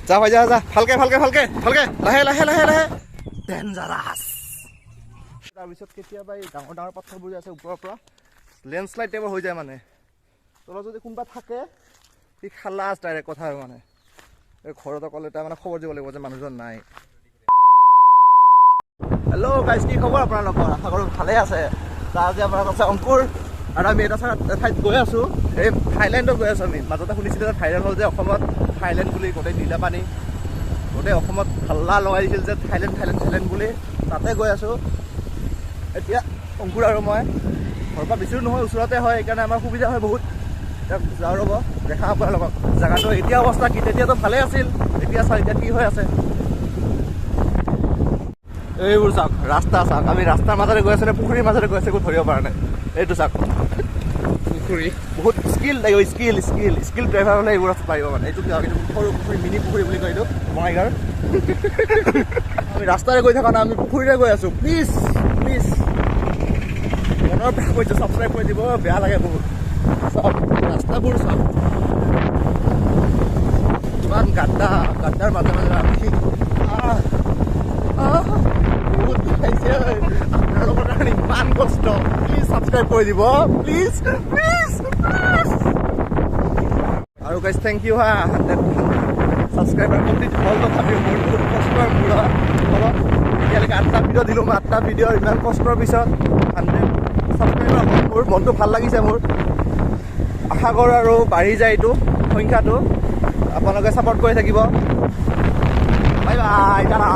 যা ভাই যা যা ভালকে ভালকে ভালকে ভালকে লাহে লাহে লাহে লাহে ডেঞ্জাৰাছ তাৰপিছত কেতিয়াবা এই ডাঙৰ ডাঙৰ পাথৰবোৰ যে আছে ওপৰৰ পৰা লেণ্ডশ্লাইড টাইপৰ হৈ যায় মানে তলত যদি কোনোবা থাকে সি খালাছ ডাইৰেক্ট কথা আৰু মানে এই ঘৰত অকল এটা মানে খবৰ দিব লাগিব যে মানুহজন নাই হেল্ল' গাইজ কি খবৰ আপোনালোকৰ আশা কৰোঁ ভালেই আছে আজি আপোনাৰ আছে অংকুৰ আৰু আমি এটা ঠাইত গৈ আছোঁ এই থাইলেণ্ডত গৈ আছোঁ আমি মাজতে শুনিছিলোঁ যে ভাইৰেল হ'ল যে অসমত থাইলেণ্ড বুলি গোটেই নীলা পানী গোটেই অসমত হাল্লা লগাই দিছিল যে থাইলেণ্ড থাইলেণ্ড থাইলেণ্ড বুলি তাতে গৈ আছোঁ এতিয়া অংকুৰ আৰু মই ঘৰৰ পৰা বেছিও নহয় ওচৰতে হয় সেইকাৰণে আমাৰ সুবিধা হয় বহুত এতিয়া যাওঁ ৰ'ব দেখা আপোনাৰ লগত জেগাটো এতিয়া অৱস্থা কি তেতিয়াতো ভালেই আছিল এতিয়া চাওক এতিয়া কি হৈ আছে এইবোৰ চাওক ৰাস্তা চাওক আমি ৰাস্তাৰ মাজতে গৈ আছোঁ নে পুখুৰীৰ মাজতে গৈ আছোঁ একো ধৰিব পৰা নাই এইটো চাওক পুখুৰী বহুত স্কিল লাগিব স্কিল স্কিল স্কিল ড্ৰাইভাৰ হ'লে এইবোৰ ৰাস্তা পাৰিব মানে এইটো এইটো সৰু পুখুৰী মিনি পুখুৰী বুলি কয় এইটো বঙাইগাঁৱৰ আমি ৰাস্তাৰে গৈ থকা নাই আমি পুখুৰীৰে গৈ আছোঁ প্লিজ প্লিজ মনৰ পৰা কৈছোঁ ছাবস্ক্ৰাইব কৰি দিব বেয়া লাগে বহুত চাওক ৰাস্তাবোৰ চাওক ইমান গাদ্দাৰ মাজে মাজে আমি বহুত খাইছে আপোনালোকৰ কাৰণে ইমান কষ্ট প্লিজ ছাবস্ক্ৰাইব কৰি দিব প্লিজ প্লিজ আৰু গাইজ থেংক ইউ হা 100 ছাবস্ক্ৰাইবাৰ কমপ্লিট হ'ল তথাপিও মোৰ বহুত কষ্টৰ মূৰত অলপ এতিয়ালৈকে 8টা ভিডিঅ' দিলোঁ মই 8টা ভিডিঅ' ইমান কষ্টৰ পিছত 100 ছাবস্ক্ৰাইবাৰ হ'ল মোৰ মনটো ভাল লাগিছে মোৰ আশা কৰোঁ আৰু বাঢ়ি যায় এইটো সংখ্যাটো আপোনালোকে ছাপৰ্ট কৰি থাকিব বাই বাই টাটা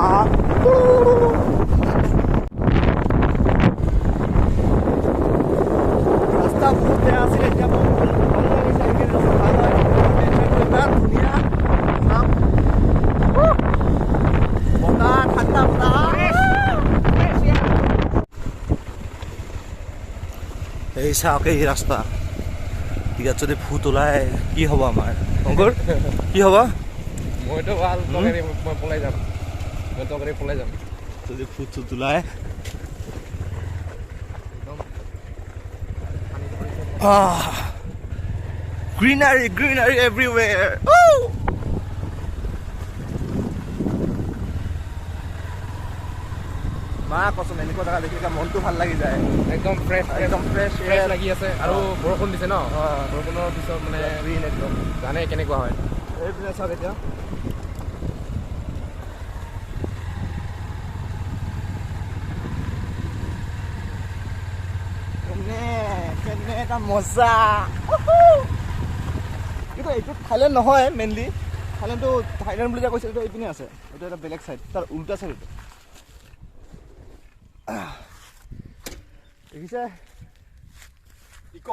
ৰাস্তা বহুত বেয়া আছিলে এতিয়া বহুত ভাল লাগিছে এইখিনি ৰাস্তা ভাল হয় ইমান ধুনীয়া বতাহ ঠাণ্ডা বতাহ এই চাওক এই ৰাস্তা ইয়াত যদি ভূত ওলাই কি হ'ব আমাৰ অংকুৰ কি হ'ব মইতো ভাল মই পলাই যাম মই তকাৰী পলাই যাম যদি ভূত চুত ওলাই গ্ৰীনাৰী গ্ৰীনাৰী এভৰিৱেৰ মা কচোন এনেকুৱা জেগা দেখিলে মনটো ভাল লাগি যায় একদম ফ্ৰেছ লাগি আছে আৰু বৰষুণ দিছে ন বৰষুণৰ পিছত মানে গ্ৰীণ একদম জানে কেনেকুৱা হয় এইপিনে চাওক এতিয়া কেনে এটা মজা কিন্তু এইটো থাইলেণ্ড নহয় মেইনলি থাইলেণ্ডটো থাইলেণ্ড বুলি যে কৈছে এইটো এইপিনে আছে এইটো এটা বেলেগ চাইড তাৰ উল্টা চাইড এইটো দেখিছে ইক'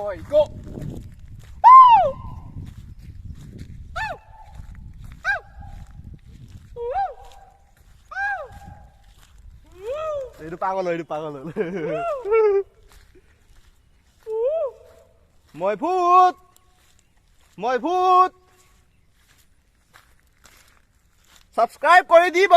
এইটো পাগল এইটো পাগল মই ভূত ছাবস্ক্ৰাইব কৰি দিব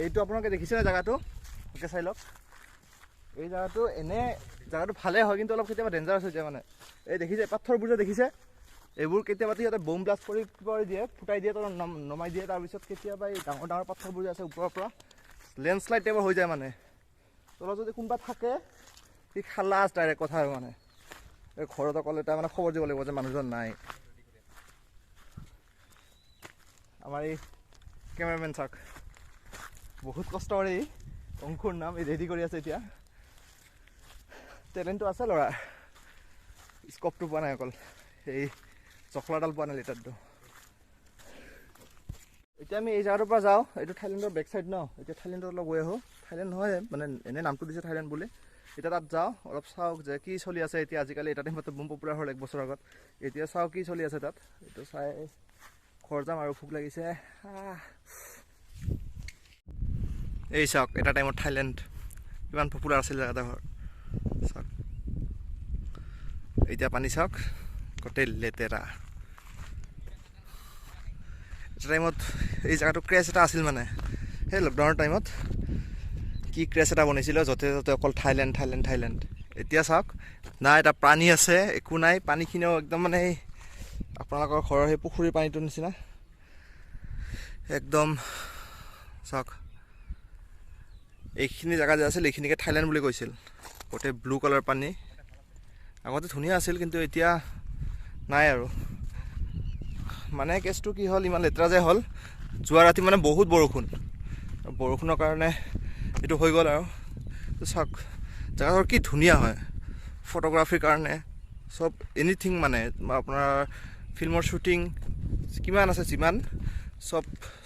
এইটো আপোনালোকে দেখিছেনে জেগাটো? ওকে চাই লওক। এই জেগাটো এনে জেগাটো ভালে হয়, কিন্তু অলপ কেতিয়াবা ডেঞ্জাৰাছ হৈ যায় মানে। এই দেখিছে পাথৰবোৰ যে দেখিছে, এইবোৰ কেতিয়াবা সিহঁতে বম ব্লাষ্ট কৰি দিয়ে, ফুটাই দিয়ে, তলত নমাই দিয়ে। তাৰপিছত কেতিয়াবা এই ডাঙৰ ডাঙৰ পাথৰবোৰ যে আছে ওপৰৰ পৰা লেণ্ডশ্লাইড টাইপৰ হৈ যায় মানে। তলত যদি কোনোবা থাকে সি খালাছ ডাইৰেক্ট কথা আৰু মানে। এই ঘৰত অকল এটা মানে খবৰ দিব লাগিব যে মানুহজন নাই। আমাৰ এই কেমেৰামেন চাওক, বহুত কষ্ট কৰে। অংকুৰ নাম, এই ৰেডি কৰি আছে এতিয়া। টেলেণ্টটো আছে ল'ৰা, স্কপটো পোৱা নাই অকল, এই চকলাডাল পোৱা নাই লিটাৰটো। এতিয়া আমি এই জেগাটোৰ পৰা যাওঁ। এইটো থাইলেণ্ডৰ বেক চাইড ন। এতিয়া থাইলেণ্ডত অলপ গৈ আহোঁ। থাইলেণ্ড নহয় মানে, এনেই নামটো দিছে থাইলেণ্ড বুলি। এতিয়া তাত যাওঁ, অলপ চাওক যে কি চলি আছে এতিয়া। আজিকালি এটা টাইমতো বুম পপুলাৰ হ'ল 1 বছৰ আগত। এতিয়া চাওঁ কি চলি আছে তাত। এইটো চাই ঘৰ যাম আৰু, ভোক লাগিছে। এই চাওক, এটা টাইমত থাইলেণ্ড কিমান পপুলাৰ আছিল জেগাডোখৰ চাওক। এতিয়া পানী চাওক, গোটেই লেতেৰা। এটা টাইমত এই জেগাটো ক্ৰেচ এটা আছিল মানে, সেই লকডাউনৰ টাইমত কি ক্ৰেচ এটা বনাইছিলে, য'তে ত'তে অকল থাইলেণ্ড থাইলেণ্ড থাইলেণ্ড। এতিয়া চাওক না এটা পানী আছে, একো নাই। পানীখিনিও একদম মানে এই আপোনালোকৰ ঘৰৰ সেই পুখুৰীৰ পানীটোৰ নিচিনা একদম। চাওক এইখিনি জেগা যে আছিল, এইখিনিকে থাইলেণ্ড বুলি কৈছিল। গোটেই ব্লু কালাৰ পানী। আগতে ধুনীয়া আছিল, কিন্তু এতিয়া নাই আৰু। মানে কেছটো কি হ'ল, ইমান লেতেৰা যে হ'ল, যোৱা ৰাতি মানে বহুত বৰষুণৰ কাৰণে এইটো হৈ গ'ল আৰু। চাওক জেগাডোখৰ কি ধুনীয়া হয় ফটোগ্ৰাফীৰ কাৰণে, চব এনিথিং মানে আপোনাৰ ফিল্মৰ শ্বুটিং কিমান আছে যিমান,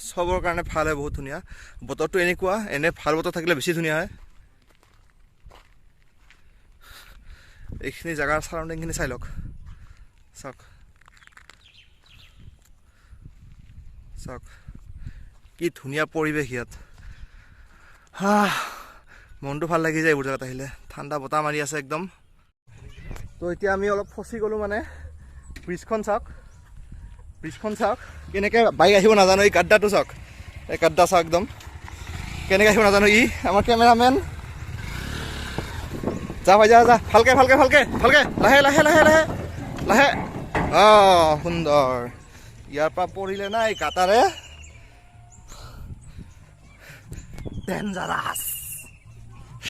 চবৰ কাৰণে ভাল হয়, বহুত ধুনীয়া। বতৰটো এনেকুৱা, এনে ভাল বতৰ থাকিলে বেছি ধুনীয়া হয়। এইখিনি জেগাৰ চাৰাউণ্ডিংখিনি চাই লওক। চাওক চাওক কি ধুনীয়া পৰিৱেশ ইয়াত। মনটো ভাল লাগি যায় এইবোৰ জেগাত আহিলে। ঠাণ্ডা বতাহ মাৰি আছে একদম। তো এতিয়া আমি অলপ ফচি গ'লোঁ মানে। ব্ৰিজখন চাওক কেনেকৈ বাইক আহিব নাজানো। এই গাড্ডাটো চাওক, এই গাড্ডা চাওক একদম কেনেকৈ আহিব নাজানো। আমাৰ কেমেৰামেন, যা ভাই যা, ভালকে লাহে লাহে। সুন্দৰ। ইয়াৰ পৰা পৰিলে না এই কাটাৰে ডেঞ্জাৰাছ।